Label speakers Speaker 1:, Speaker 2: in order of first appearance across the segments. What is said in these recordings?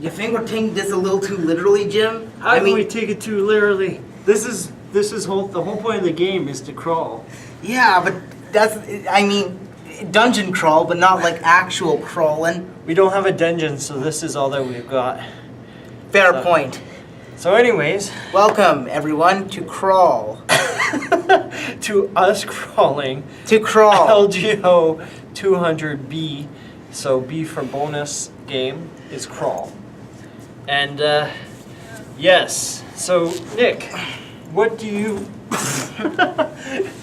Speaker 1: You think we're taking this a little too literally, Jim?
Speaker 2: How can we take it too literally? This is the whole point of the game is to crawl.
Speaker 1: Yeah, but dungeon crawl, but not like actual crawling.
Speaker 2: We don't have a dungeon, so this is all that we've got.
Speaker 1: Fair point.
Speaker 2: So anyways,
Speaker 1: welcome everyone to Crawl.
Speaker 2: to us crawling.
Speaker 1: To Crawl.
Speaker 2: LGO 200B. So B for bonus game is Crawl. And yes. So Nick, what do you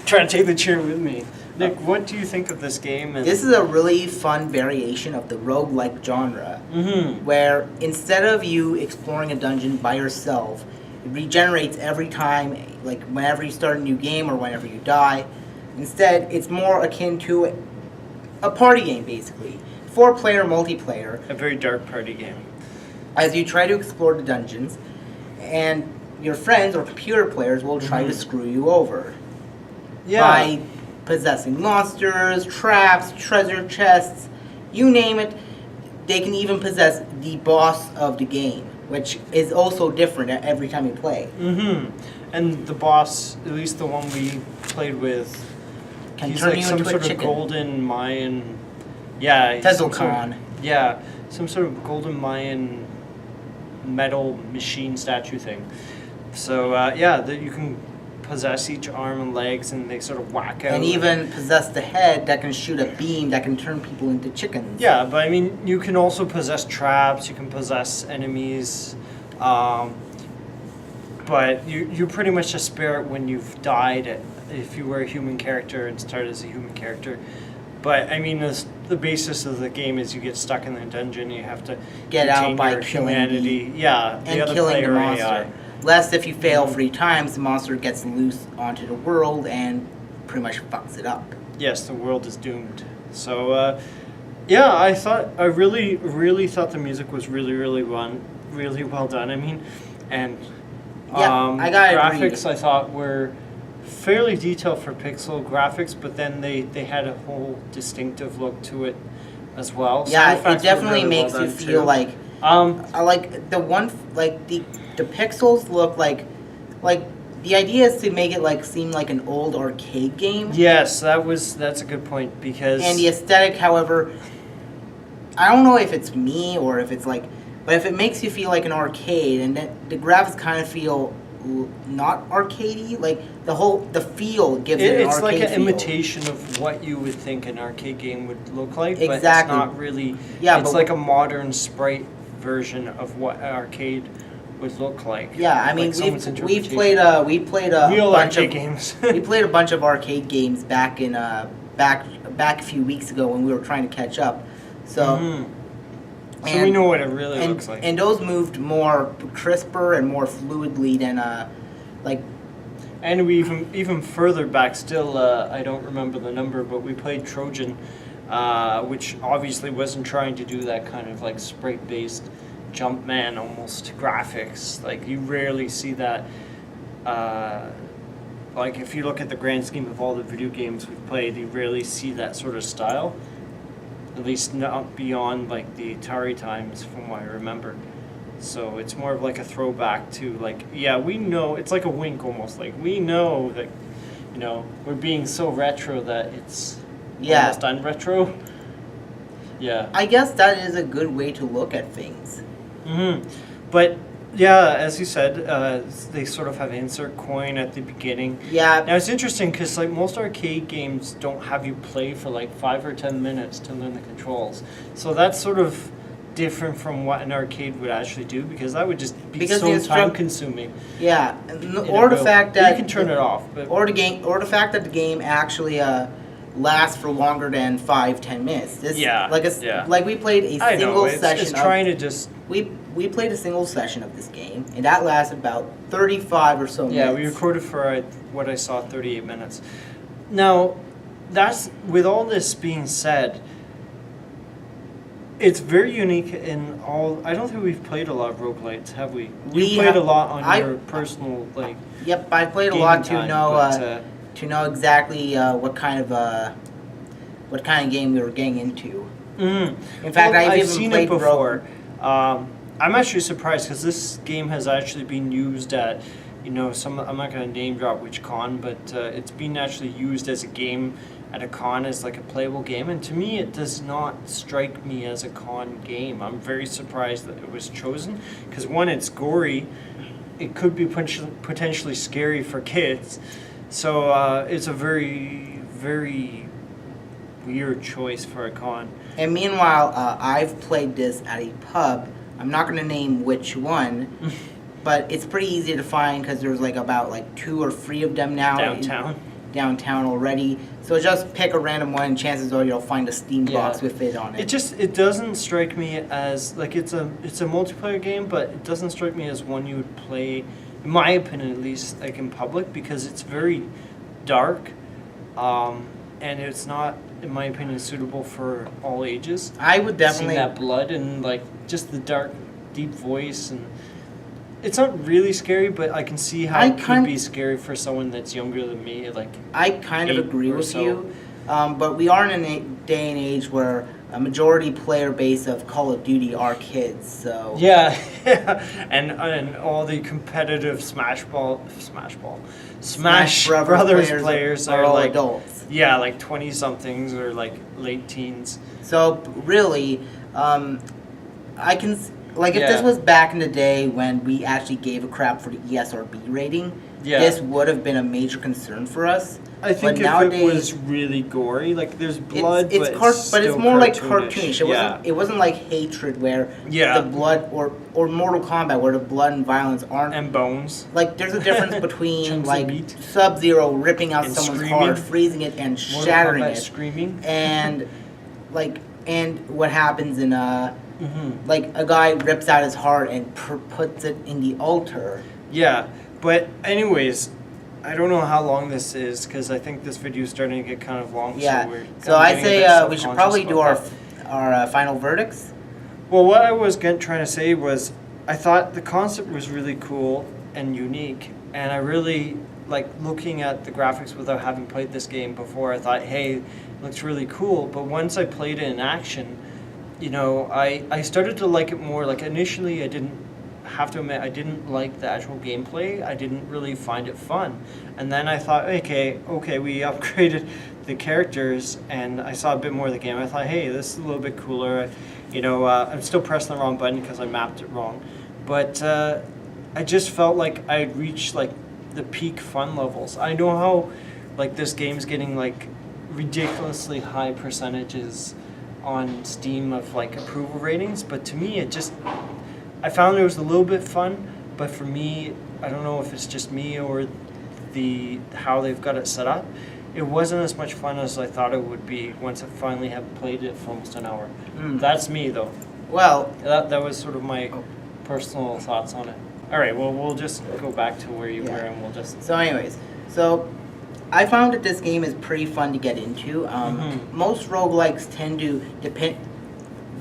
Speaker 2: try to take the chair with me? Nick, what do you think of this game? And
Speaker 1: this is a really fun variation of the roguelike genre, where instead of you exploring a dungeon by yourself, it regenerates every time, like whenever you start a new game or whenever you die. Instead, it's more akin to a party game, basically. 4-player multiplayer.
Speaker 2: A very dark party game.
Speaker 1: As you try to explore the dungeons, and your friends or computer players will try to screw you over.
Speaker 2: Yeah.
Speaker 1: By possessing monsters, traps, treasure chests, you name it. They can even possess the boss of the game, which is also different every time you play.
Speaker 2: And the boss, at least the one we played with,
Speaker 1: can
Speaker 2: he's
Speaker 1: turn
Speaker 2: like
Speaker 1: you
Speaker 2: some
Speaker 1: into
Speaker 2: sort
Speaker 1: a
Speaker 2: of
Speaker 1: chicken.
Speaker 2: golden Mayan. Yeah.
Speaker 1: Tezelkan.
Speaker 2: Some sort of golden Mayan metal machine statue thing. So that you can possess each arm and legs, and they sort of whack out.
Speaker 1: And even possess the head that can shoot a beam that can turn people into chickens.
Speaker 2: Yeah, but I mean, you can also possess traps. You can possess enemies. But you're pretty much a spirit when you've died. If you were a human character and started as a human character. But I mean, the basis of the game is you get stuck in the dungeon. You have to
Speaker 1: get out by
Speaker 2: your
Speaker 1: killing
Speaker 2: humanity. The other
Speaker 1: killing
Speaker 2: player
Speaker 1: the monster.
Speaker 2: AI.
Speaker 1: Lest if you fail 3 times, the monster gets loose onto the world and pretty much fucks it up.
Speaker 2: Yes, the world is doomed. So, I really, really thought the music was really, really well done. I mean, and
Speaker 1: I gotta
Speaker 2: graphics
Speaker 1: agree.
Speaker 2: I thought were fairly detailed for pixel graphics, but then they had a whole distinctive look to it as well.
Speaker 1: Yeah,
Speaker 2: Sound effects
Speaker 1: it definitely
Speaker 2: were really
Speaker 1: makes
Speaker 2: well
Speaker 1: you
Speaker 2: done,
Speaker 1: feel
Speaker 2: too.
Speaker 1: like I like the one like the pixels look like the idea is to make it like seem like an old arcade game.
Speaker 2: Yes, that's a good point because
Speaker 1: And the aesthetic, however, I don't know if it's me or if it's like, but if it makes you feel like an arcade, and then the graphics kind of feel not arcadey, like the feel gives it an
Speaker 2: it's
Speaker 1: arcade
Speaker 2: like an
Speaker 1: feel.
Speaker 2: imitation of what you would think an arcade game would look like, but it's
Speaker 1: Exactly.
Speaker 2: not really.
Speaker 1: Yeah,
Speaker 2: it's
Speaker 1: but
Speaker 2: like a modern sprite version of what an arcade would look like.
Speaker 1: Yeah, I mean,
Speaker 2: Like someone's
Speaker 1: we've played a
Speaker 2: real
Speaker 1: bunch
Speaker 2: arcade
Speaker 1: of
Speaker 2: games.
Speaker 1: we played a bunch of arcade games back in back a few weeks ago when we were trying to catch up. So
Speaker 2: So we know what it really looks like.
Speaker 1: And those moved more crisper and more fluidly than like.
Speaker 2: And we even further back still, I don't remember the number, but we played Trojan, which obviously wasn't trying to do that kind of like sprite-based Jumpman almost graphics. Like you rarely see that. Like if you look at the grand scheme of all the video games we've played, you rarely see that sort of style. At least not beyond like the Atari times, from what I remember. So it's more of like a throwback to like, we know, it's like a wink almost, like we know that, we're being so retro that it's almost unretro. Yeah.
Speaker 1: I guess that is a good way to look at things.
Speaker 2: But as you said, they sort of have insert coin at the beginning.
Speaker 1: Yeah.
Speaker 2: Now it's interesting because like most arcade games don't have you play for like 5 or 10 minutes to learn the controls. So that's sort of different from what an arcade would actually do, because that would just be so time consuming.
Speaker 1: Yeah, or the fact that
Speaker 2: you can turn it off, but
Speaker 1: or the fact that the game actually lasts for longer than 5-10 minutes. Like we played a single session.
Speaker 2: It's trying to just
Speaker 1: we played a single session of this game, and that lasted about 35 or so minutes.
Speaker 2: Yeah, we recorded for what I saw 38 minutes. Now, that's with all this being said. It's very unique in all. I don't think we've played a lot of roguelites, have we? You played a lot on your personal like.
Speaker 1: Yep, I played a lot to know exactly what kind of game we were getting into. In fact, I've even
Speaker 2: seen
Speaker 1: played
Speaker 2: it before. I'm actually surprised because this game has actually been used at, some, I'm not going to name drop which con, but it's been actually used as a game at a con as like a playable game, and to me it does not strike me as a con game. I'm very surprised that it was chosen because one, it's gory, it could be potentially scary for kids, so it's a very, very weird choice for a con.
Speaker 1: And meanwhile, I've played this at a pub. I'm not going to name which one, but it's pretty easy to find because there's like about like 2 or 3 of them now. Downtown already. So just pick a random one and chances are you'll find a Steam box with it on it.
Speaker 2: It doesn't strike me as like it's a multiplayer game, but it doesn't strike me as one you would play, in my opinion at least, like in public, because it's very dark, and it's not, in my opinion, suitable for all ages.
Speaker 1: I would definitely
Speaker 2: seeing that blood and like just the dark, deep voice, and it's not really scary, but I can see how it could be scary for someone that's younger than me. Like
Speaker 1: I kind of agree with you, but we are in a day and age where a majority player base of Call of Duty are kids. So
Speaker 2: yeah, and all the competitive Smash Brothers players are
Speaker 1: all
Speaker 2: like
Speaker 1: adults.
Speaker 2: Yeah, like 20-somethings or like late teens.
Speaker 1: So really, I can. Like, if this was back in the day when we actually gave a crap for the ESRB rating, this would have been a major concern for us.
Speaker 2: I think nowadays, it was really gory, like there's blood, but
Speaker 1: it's more like cartoonish. It wasn't like Hatred where the blood, or Mortal Kombat where the blood and violence aren't.
Speaker 2: And bones.
Speaker 1: Like, there's a difference between like Sub-Zero ripping out someone's heart, freezing it, and shattering it.
Speaker 2: Screaming.
Speaker 1: And what happens in like a guy rips out his heart and puts it in the altar.
Speaker 2: Yeah, but anyways, I don't know how long this is because I think this video is starting to get kind of long.
Speaker 1: Yeah, so I say we should probably do our final verdicts.
Speaker 2: Well, what I was trying to say was I thought the concept was really cool and unique, and I really like looking at the graphics without having played this game before. I thought, hey, it looks really cool, but once I played it in action, I started to like it more. Like initially, I didn't have to admit I didn't like the actual gameplay. I didn't really find it fun. And then I thought, okay, we upgraded the characters, and I saw a bit more of the game. I thought, hey, this is a little bit cooler. I'm still pressing the wrong button because I mapped it wrong. But I just felt like I had reached like the peak fun levels. I know how like this game's getting like ridiculously high percentages on Steam of like approval ratings, but to me I found it was a little bit fun, but for me, I don't know if it's just me or how they've got it set up, it wasn't as much fun as I thought it would be once I finally have played it for almost an hour. That's me though.
Speaker 1: Well,
Speaker 2: that was sort of my personal thoughts on it. All right, well, we'll just go back to where you were, and we'll just...
Speaker 1: So anyways, I found that this game is pretty fun to get into. Most roguelikes tend to depend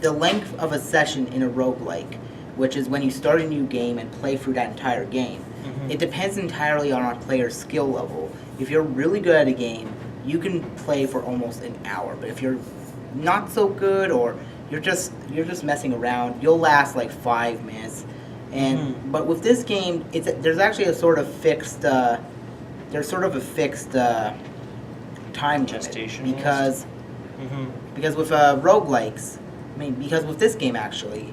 Speaker 1: the length of a session in a roguelike, which is when you start a new game and play through that entire game. It depends entirely on our player's skill level. If you're really good at a game, you can play for almost an hour. But if you're not so good, or you're just messing around, you'll last like 5 minutes. And but with this game, there's actually a sort of fixed time
Speaker 2: gestation
Speaker 1: limit because with roguelikes, because with this game actually,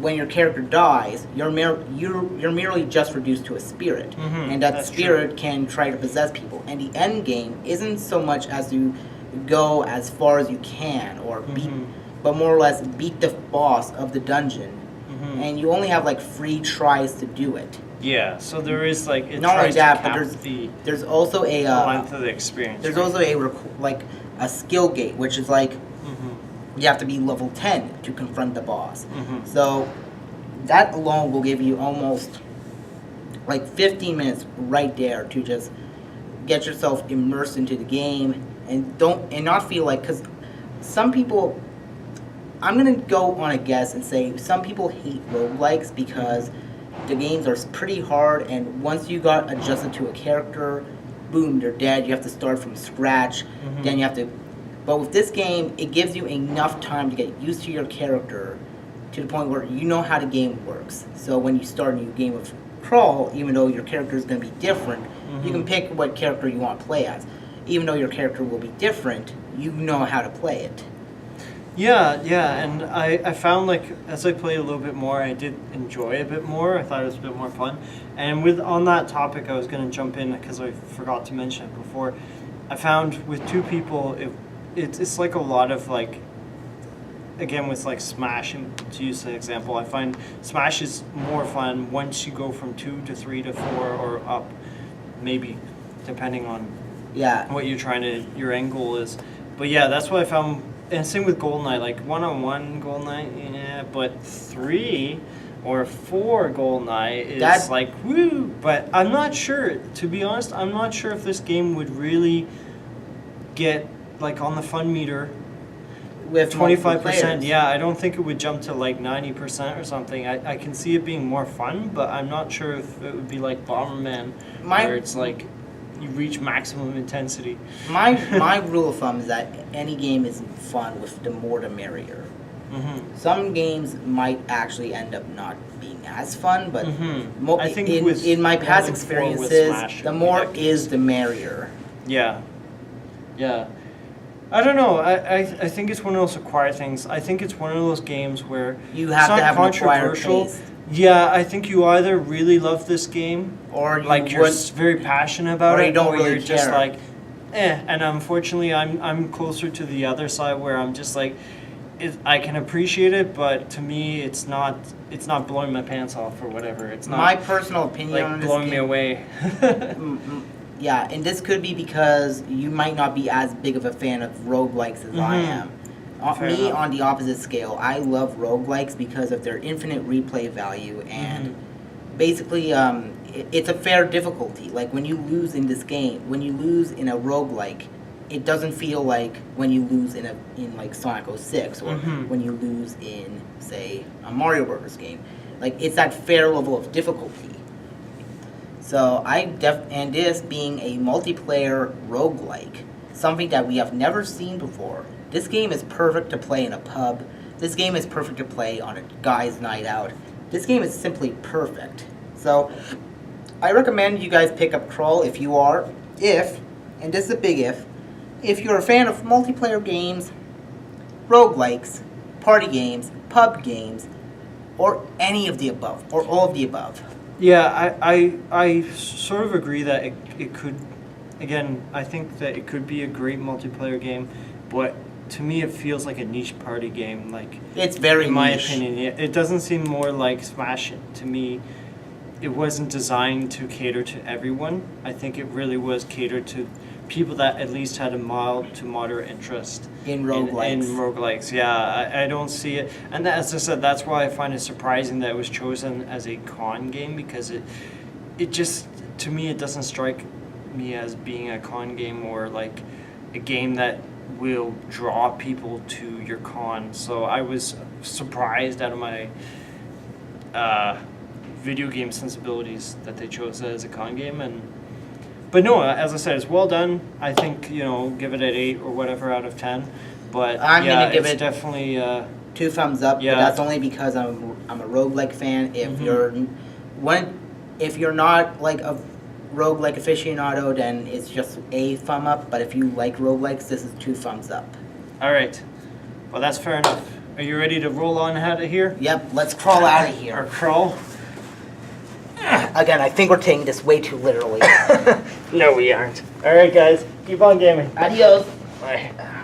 Speaker 1: when your character dies, you're merely just reduced to a spirit, and that spirit can try to possess people. And the end game isn't so much as to go as far as you can or beat, but more or less beat the boss of the dungeon, and you only have like 3 tries to do it.
Speaker 2: Yeah, so there is like
Speaker 1: not only that, but there's also a
Speaker 2: length of the experience.
Speaker 1: There's also a skill gate, which is like you have to be level 10 to confront the boss. So that alone will give you almost like 15 minutes right there to just get yourself immersed into the game and not feel like, because some people, I'm gonna go on a guess and say some people hate roguelikes because the games are pretty hard, and once you got adjusted to a character, boom, they're dead. You have to start from scratch. Then you have to. But with this game, it gives you enough time to get used to your character, to the point where you know how the game works. So when you start a new game of Crawl, even though your character is going to be different, you can pick what character you want to play as. Even though your character will be different, you know how to play it.
Speaker 2: Yeah, and I found like as I played a little bit more, I did enjoy it a bit more. I thought it was a bit more fun. And with on that topic, I was going to jump in because I forgot to mention it before. I found with two people, it's like a lot of like, again with like Smash, and to use the example, I find Smash is more fun once you go from 2 to 3 to 4 or up, maybe, depending on what you're trying to, your end goal is. But yeah, that's what I found. And same with GoldenEye, like one-on-one GoldenEye, yeah, but 3 or 4 GoldenEye is like, woo! But I'm not sure, to be honest, I'm not sure if this game would really get, like, on the fun meter
Speaker 1: with
Speaker 2: 25%. Yeah, I don't think it would jump to, like, 90% or something. I can see it being more fun, but I'm not sure if it would be like Bomberman, where it's like, you reach maximum intensity.
Speaker 1: My rule of thumb is that any game is fun with the more the merrier. Some games might actually end up not being as fun, but
Speaker 2: I think
Speaker 1: in my past experiences, the more is the merrier.
Speaker 2: Yeah. I don't know. I think it's one of those acquired things. I think it's one of those games where
Speaker 1: you have to have an acquired taste.
Speaker 2: Yeah, I think you either really love this game,
Speaker 1: or
Speaker 2: you're very passionate about it,
Speaker 1: or
Speaker 2: you're just like, eh. And unfortunately, I'm closer to the other side where I'm just like, I can appreciate it, but to me, it's not blowing my pants off or whatever. It's not
Speaker 1: my personal opinion on this
Speaker 2: blowing me away.
Speaker 1: Yeah, and this could be because you might not be as big of a fan of roguelikes as I am. Me, on the opposite scale, I love roguelikes because of their infinite replay value and basically it's a fair difficulty. Like when you lose in this game, when you lose in a roguelike, it doesn't feel like when you lose in like Sonic 06 or when you lose in, say, a Mario Bros. Game. Like it's that fair level of difficulty. So and this being a multiplayer roguelike, something that we have never seen before. This game is perfect to play in a pub. This game is perfect to play on a guy's night out. This game is simply perfect. So, I recommend you guys pick up Crawl if you are, and this is a big if you're a fan of multiplayer games, roguelikes, party games, pub games, or any of the above, or all of the above.
Speaker 2: Yeah, I sort of agree that it could, again, I think that it could be a great multiplayer game, but to me it feels like a niche party game. Like
Speaker 1: it's very
Speaker 2: in my
Speaker 1: niche.
Speaker 2: opinion. It doesn't seem more like Smash to me. It wasn't designed to cater to everyone. I think it really was catered to people that at least had a mild to moderate interest
Speaker 1: in roguelikes.
Speaker 2: Yeah, I don't see it. And as I said, that's why I find it surprising that it was chosen as a con game, because it just, to me, it doesn't strike me as being a con game or like a game that will draw people to your con. So I was surprised out of my video game sensibilities that they chose it as a con game. But no, as I said, it's well done. I think, give it an 8 or whatever out of 10. But
Speaker 1: I'm gonna give it
Speaker 2: definitely
Speaker 1: 2 thumbs up. Yeah. But that's only because I'm a roguelike fan. If you're not like a roguelike aficionado, then it's just a thumb up. But if you like roguelikes, this is 2 thumbs up.
Speaker 2: All right. Well, that's fair enough. Are you ready to roll on out of here?
Speaker 1: Yep. Let's crawl out of here.
Speaker 2: Or crawl.
Speaker 1: Again, I think we're taking this way too literally.
Speaker 2: No, we aren't. All right, guys. Keep on gaming.
Speaker 1: Adios.
Speaker 2: Bye.